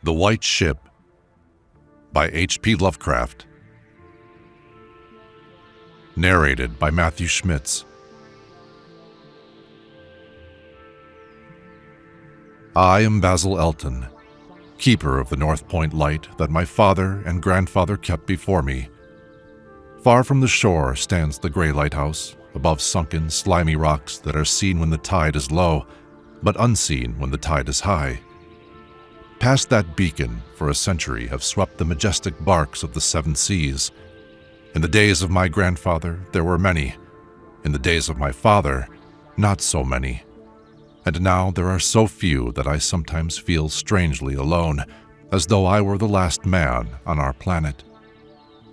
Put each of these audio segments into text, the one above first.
The White Ship by H.P. Lovecraft. Narrated by Matthew Schmitz. I am Basil Elton, keeper of the North Point light that my father and grandfather kept before me. Far from the shore stands the gray lighthouse, above sunken, slimy rocks that are seen when the tide is low, but unseen when the tide is high. Past that beacon, for a century, have swept the majestic barks of the seven seas. In the days of my grandfather, there were many. In the days of my father, not so many. And now there are so few that I sometimes feel strangely alone, as though I were the last man on our planet.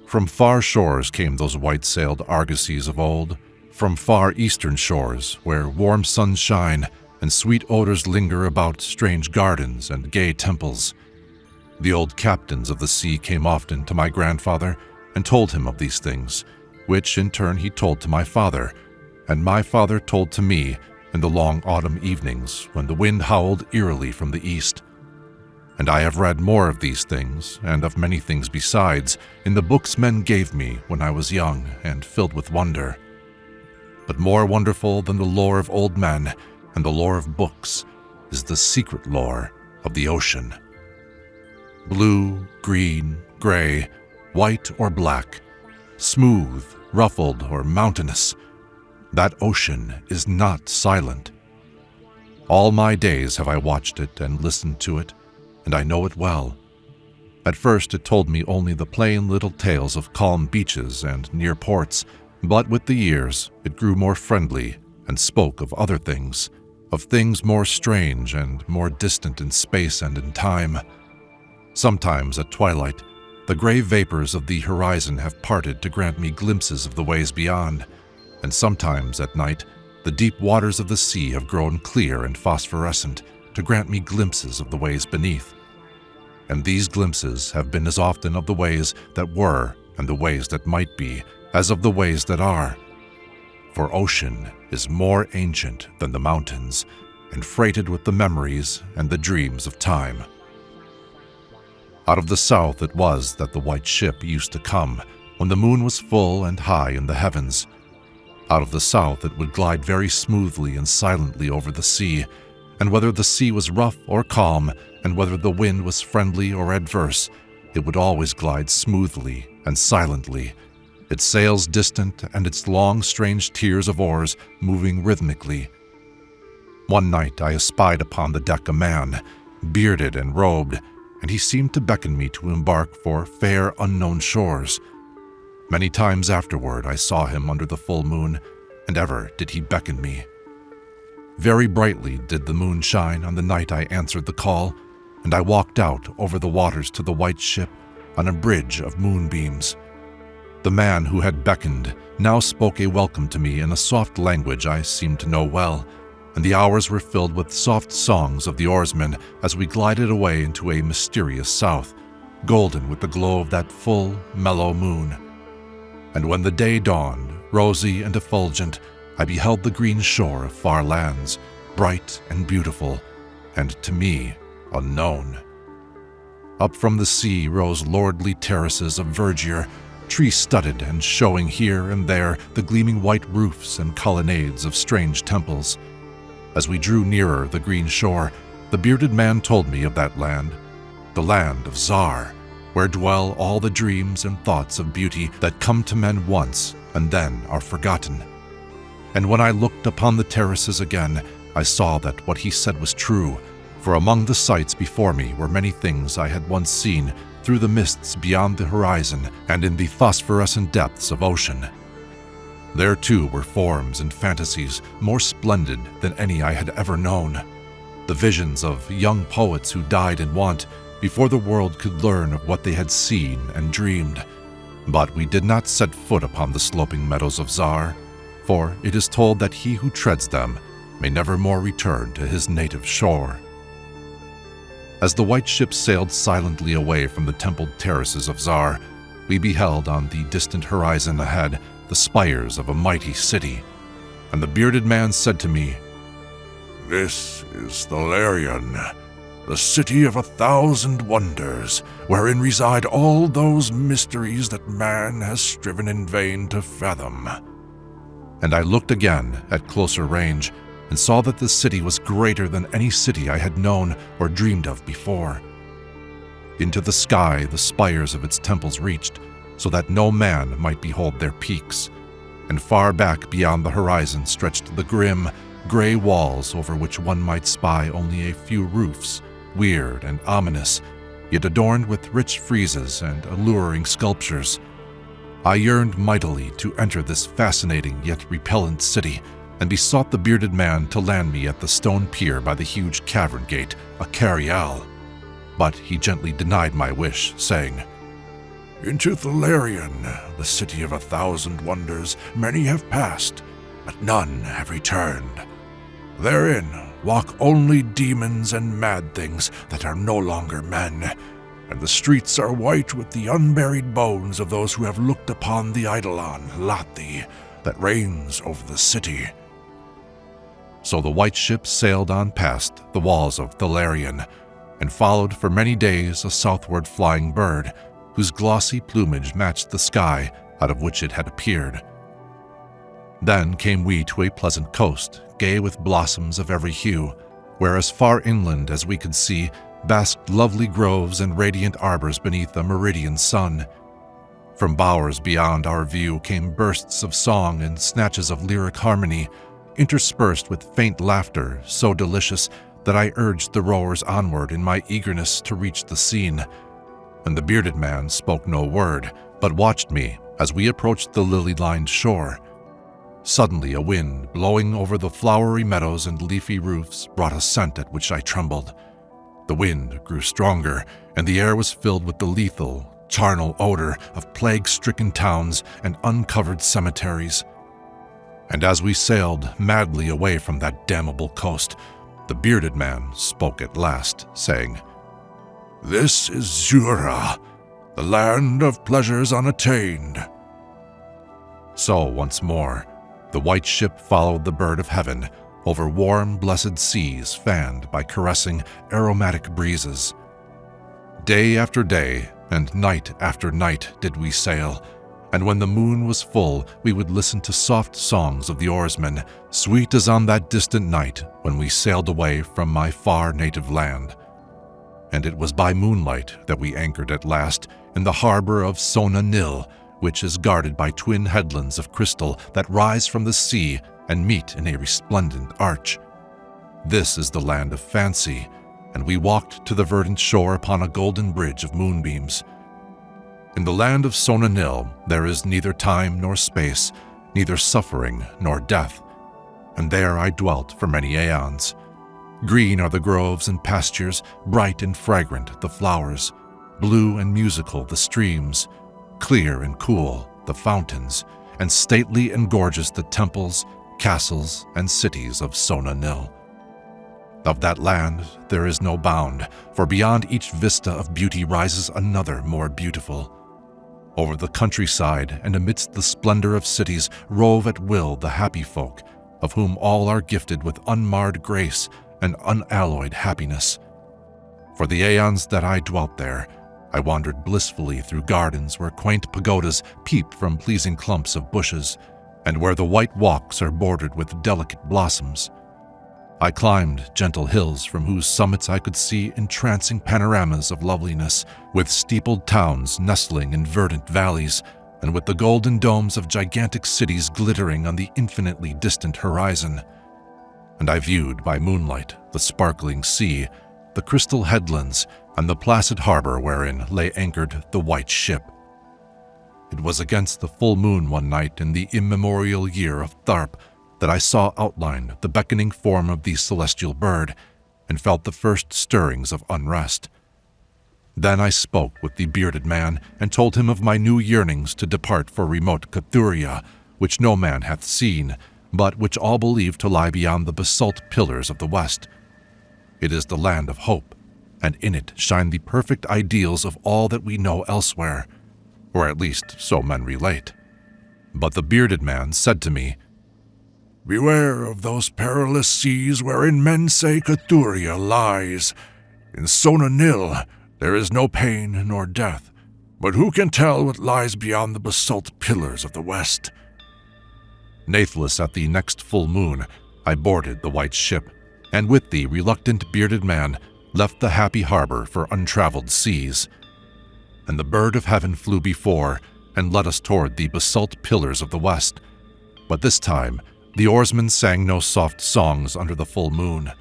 From far shores came those white-sailed argosies of old, from far eastern shores, where warm suns shine and sweet odors linger about strange gardens and gay temples. The old captains of the sea came often to my grandfather and told him of these things, which in turn he told to my father, and my father told to me in the long autumn evenings when the wind howled eerily from the east. And I have read more of these things, and of many things besides, in the books men gave me when I was young and filled with wonder. But more wonderful than the lore of old men and the lore of books is the secret lore of the ocean. Blue, green, gray, white or black, smooth, ruffled, or mountainous, that ocean is not silent. All my days have I watched it and listened to it, and I know it well. At first it told me only the plain little tales of calm beaches and near ports, but with the years it grew more friendly and spoke of other things, of things more strange and more distant in space and in time. Sometimes at twilight, the gray vapors of the horizon have parted to grant me glimpses of the ways beyond, and sometimes at night, the deep waters of the sea have grown clear and phosphorescent to grant me glimpses of the ways beneath. And these glimpses have been as often of the ways that were and the ways that might be as of the ways that are. For ocean is more ancient than the mountains, and freighted with the memories and the dreams of time. Out of the south it was that the white ship used to come, when the moon was full and high in the heavens. Out of the south it would glide very smoothly and silently over the sea, and whether the sea was rough or calm, and whether the wind was friendly or adverse, it would always glide smoothly and silently, its sails distant and its long, strange tiers of oars moving rhythmically. One night I espied upon the deck a man, bearded and robed, and he seemed to beckon me to embark for fair, unknown shores. Many times afterward I saw him under the full moon, and ever did he beckon me. Very brightly did the moon shine on the night I answered the call, and I walked out over the waters to the white ship on a bridge of moonbeams. The man who had beckoned now spoke a welcome to me in a soft language I seemed to know well, and the hours were filled with soft songs of the oarsmen as we glided away into a mysterious south, golden with the glow of that full, mellow moon. And when the day dawned, rosy and effulgent, I beheld the green shore of far lands, bright and beautiful, and to me, unknown. Up from the sea rose lordly terraces of verdure, tree-studded and showing here and there the gleaming white roofs and colonnades of strange temples. As we drew nearer the green shore, the bearded man told me of that land, the land of Zara, where dwell all the dreams and thoughts of beauty that come to men once and then are forgotten. And when I looked upon the terraces again, I saw that what he said was true, for among the sights before me were many things I had once seen through the mists beyond the horizon and in the phosphorescent depths of ocean. There too were forms and fantasies more splendid than any I had ever known, the visions of young poets who died in want before the world could learn of what they had seen and dreamed. But we did not set foot upon the sloping meadows of Zara, for it is told that he who treads them may never more return to his native shore. As the white ship sailed silently away from the templed terraces of Zara, we beheld on the distant horizon ahead the spires of a mighty city, and the bearded man said to me, "This is the Larian, the city of 1,000 wonders, wherein reside all those mysteries that man has striven in vain to fathom." And I looked again at closer range and saw that the city was greater than any city I had known or dreamed of before. Into the sky the spires of its temples reached, so that no man might behold their peaks, and far back beyond the horizon stretched the grim, gray walls over which one might spy only a few roofs, weird and ominous, yet adorned with rich friezes and alluring sculptures. I yearned mightily to enter this fascinating yet repellent city, and besought the bearded man to land me at the stone pier by the huge cavern gate, a Carial. But he gently denied my wish, saying, "Into Thalarion, the city of 1,000 wonders, many have passed, but none have returned. Therein walk only demons and mad things that are no longer men, and the streets are white with the unburied bones of those who have looked upon the Eidolon, Lathi, that reigns over the city." So the white ship sailed on past the walls of Thalarion, and followed for many days a southward flying bird, whose glossy plumage matched the sky out of which it had appeared. Then came we to a pleasant coast, gay with blossoms of every hue, where as far inland as we could see basked lovely groves and radiant arbors beneath a meridian sun. From bowers beyond our view came bursts of song and snatches of lyric harmony, interspersed with faint laughter so delicious that I urged the rowers onward in my eagerness to reach the scene. And the bearded man spoke no word, but watched me as we approached the lily-lined shore. Suddenly a wind, blowing over the flowery meadows and leafy roofs, brought a scent at which I trembled. The wind grew stronger, and the air was filled with the lethal, charnel odor of plague-stricken towns and uncovered cemeteries. And as we sailed madly away from that damnable coast, the bearded man spoke at last, saying, "This is Zura, the land of pleasures unattained." So once more, the white ship followed the bird of heaven over warm, blessed seas fanned by caressing, aromatic breezes. Day after day and night after night did we sail, and when the moon was full, we would listen to soft songs of the oarsmen, sweet as on that distant night when we sailed away from my far native land. And it was by moonlight that we anchored at last in the harbor of Sona-Nyl, which is guarded by twin headlands of crystal that rise from the sea and meet in a resplendent arch. This is the land of fancy, and we walked to the verdant shore upon a golden bridge of moonbeams. In the land of Sona-Nyl there is neither time nor space, neither suffering nor death, and there I dwelt for many aeons. Green are the groves and pastures, bright and fragrant the flowers, blue and musical the streams, clear and cool the fountains, and stately and gorgeous the temples, castles, and cities of Sona-Nyl. Of that land there is no bound, for beyond each vista of beauty rises another more beautiful. Over the countryside and amidst the splendor of cities rove at will the happy folk, of whom all are gifted with unmarred grace and unalloyed happiness. For the aeons that I dwelt there, I wandered blissfully through gardens where quaint pagodas peep from pleasing clumps of bushes, and where the white walks are bordered with delicate blossoms. I climbed gentle hills from whose summits I could see entrancing panoramas of loveliness, with steepled towns nestling in verdant valleys, and with the golden domes of gigantic cities glittering on the infinitely distant horizon. And I viewed by moonlight the sparkling sea, the crystal headlands, and the placid harbor wherein lay anchored the white ship. It was against the full moon one night in the immemorial year of Tharp that I saw outlined the beckoning form of the celestial bird, and felt the first stirrings of unrest. Then I spoke with the bearded man, and told him of my new yearnings to depart for remote Cathuria, which no man hath seen, but which all believe to lie beyond the basalt pillars of the west. It is the land of hope, and in it shine the perfect ideals of all that we know elsewhere, or at least so men relate. But the bearded man said to me, "Beware of those perilous seas wherein men say Cathuria lies. In Sona-Nyl there is no pain nor death, but who can tell what lies beyond the basalt pillars of the west? Natheless at the next full moon, I boarded the white ship, and with the reluctant bearded man left the happy harbor for untraveled seas. And the bird of heaven flew before and led us toward the basalt pillars of the west. But this time, the oarsmen sang no soft songs under the full moon.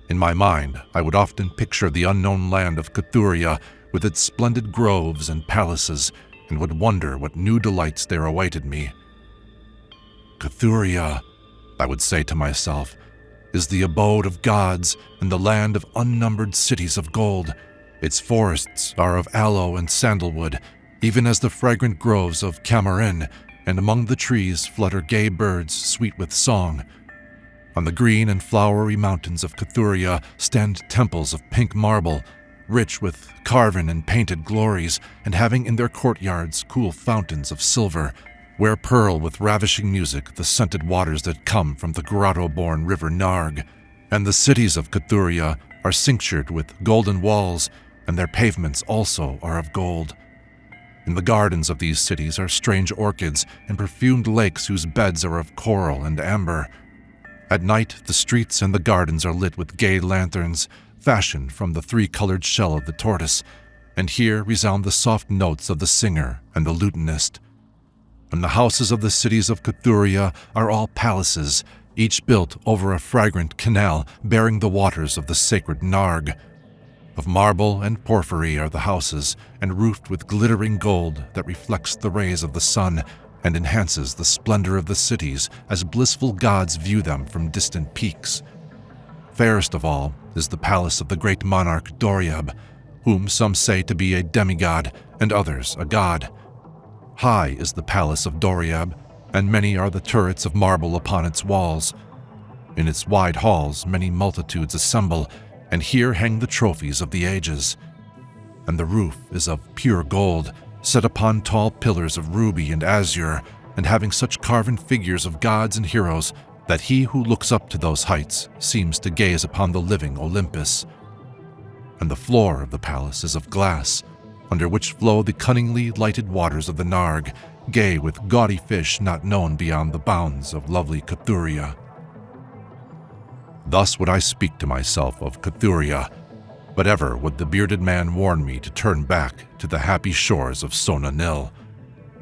In my mind, I would often picture the unknown land of Cathuria with its splendid groves and palaces, and would wonder what new delights there awaited me. Cathuria, I would say to myself, is the abode of gods and the land of unnumbered cities of gold. Its forests are of aloe and sandalwood, even as the fragrant groves of Camerin, and among the trees flutter gay birds sweet with song. On the green and flowery mountains of Cathuria stand temples of pink marble, rich with carven and painted glories, and having in their courtyards cool fountains of silver, where purl with ravishing music the scented waters that come from the grotto-born river Narg. And the cities of Cathuria are cinctured with golden walls, and their pavements also are of gold. In the gardens of these cities are strange orchids and perfumed lakes whose beds are of coral and amber. At night, the streets and the gardens are lit with gay lanterns, fashioned from the three-colored shell of the tortoise, and here resound the soft notes of the singer and the lutenist. And the houses of the cities of Cathuria are all palaces, each built over a fragrant canal bearing the waters of the sacred Narg. Of marble and porphyry are the houses, and roofed with glittering gold that reflects the rays of the sun and enhances the splendor of the cities as blissful gods view them from distant peaks. Fairest of all is the palace of the great monarch Doriab, whom some say to be a demigod and others a god. High is the palace of Doriab, and many are the turrets of marble upon its walls. In its wide halls many multitudes assemble, and here hang the trophies of the ages. And the roof is of pure gold, set upon tall pillars of ruby and azure, and having such carven figures of gods and heroes that he who looks up to those heights seems to gaze upon the living Olympus. And the floor of the palace is of glass, under which flow the cunningly lighted waters of the Narg, gay with gaudy fish not known beyond the bounds of lovely Cathuria. Thus would I speak to myself of Cathuria, but ever would the bearded man warn me to turn back to the happy shores of Sona-Nyl.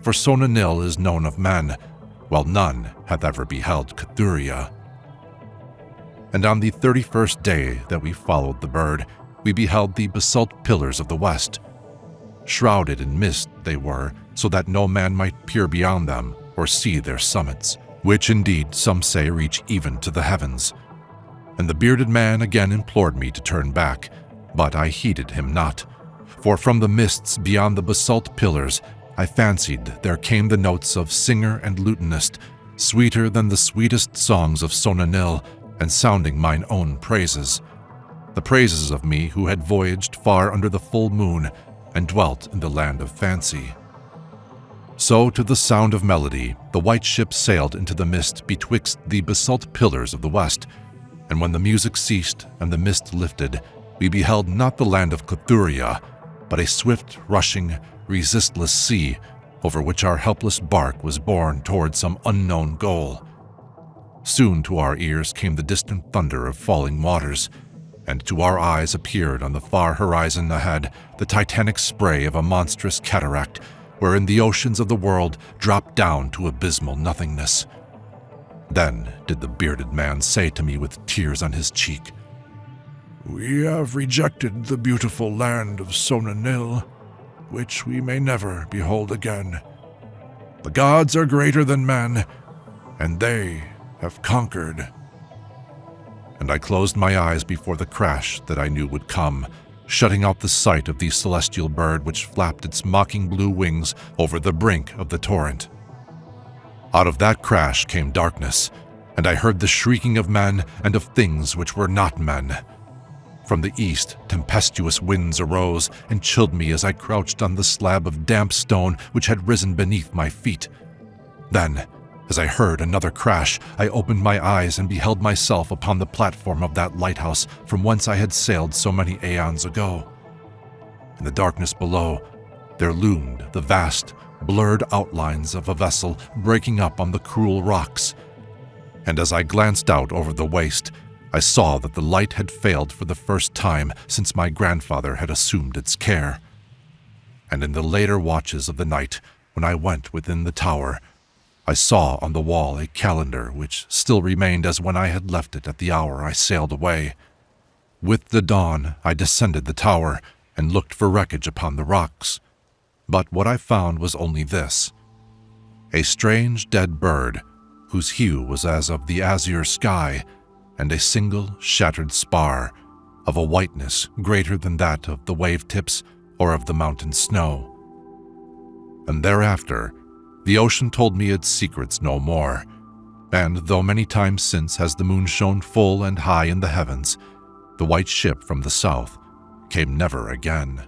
For Sona-Nyl is known of men, while none hath ever beheld Cathuria. And on the 31st day that we followed the bird, we beheld the basalt pillars of the west. Shrouded in mist they were, so that no man might peer beyond them or see their summits, which indeed some say reach even to the heavens. And the bearded man again implored me to turn back, but I heeded him not. For from the mists beyond the basalt pillars, I fancied there came the notes of singer and lutenist, sweeter than the sweetest songs of Sona-Nyl, and sounding mine own praises. The praises of me who had voyaged far under the full moon, and dwelt in the land of fancy. So to the sound of melody, the white ship sailed into the mist betwixt the basalt pillars of the west, and when the music ceased and the mist lifted, we beheld not the land of Cathuria, but a swift, rushing, resistless sea over which our helpless bark was borne toward some unknown goal. Soon to our ears came the distant thunder of falling waters, and to our eyes appeared on the far horizon ahead the titanic spray of a monstrous cataract, wherein the oceans of the world dropped down to abysmal nothingness. Then did the bearded man say to me with tears on his cheek, "We have rejected the beautiful land of Sona-Nyl, which we may never behold again. The gods are greater than men, and they have conquered." And I closed my eyes before the crash that I knew would come, shutting out the sight of the celestial bird which flapped its mocking blue wings over the brink of the torrent. Out of that crash came darkness, and I heard the shrieking of men and of things which were not men. From the east, tempestuous winds arose and chilled me as I crouched on the slab of damp stone which had risen beneath my feet. Then, As I heard another crash, I opened my eyes and beheld myself upon the platform of that lighthouse from whence I had sailed so many aeons ago. In the darkness below, there loomed the vast, blurred outlines of a vessel breaking up on the cruel rocks. And as I glanced out over the waste, I saw that the light had failed for the first time since my grandfather had assumed its care. And in the later watches of the night, when I went within the tower, I saw on the wall a calendar which still remained as when I had left it at the hour I sailed away. With the dawn, I descended the tower and looked for wreckage upon the rocks. But what I found was only this: a strange dead bird, whose hue was as of the azure sky, and a single shattered spar, of a whiteness greater than that of the wave tips or of the mountain snow. And thereafter, the ocean told me its secrets no more, and though many times since has the moon shone full and high in the heavens, the white ship from the south came never again.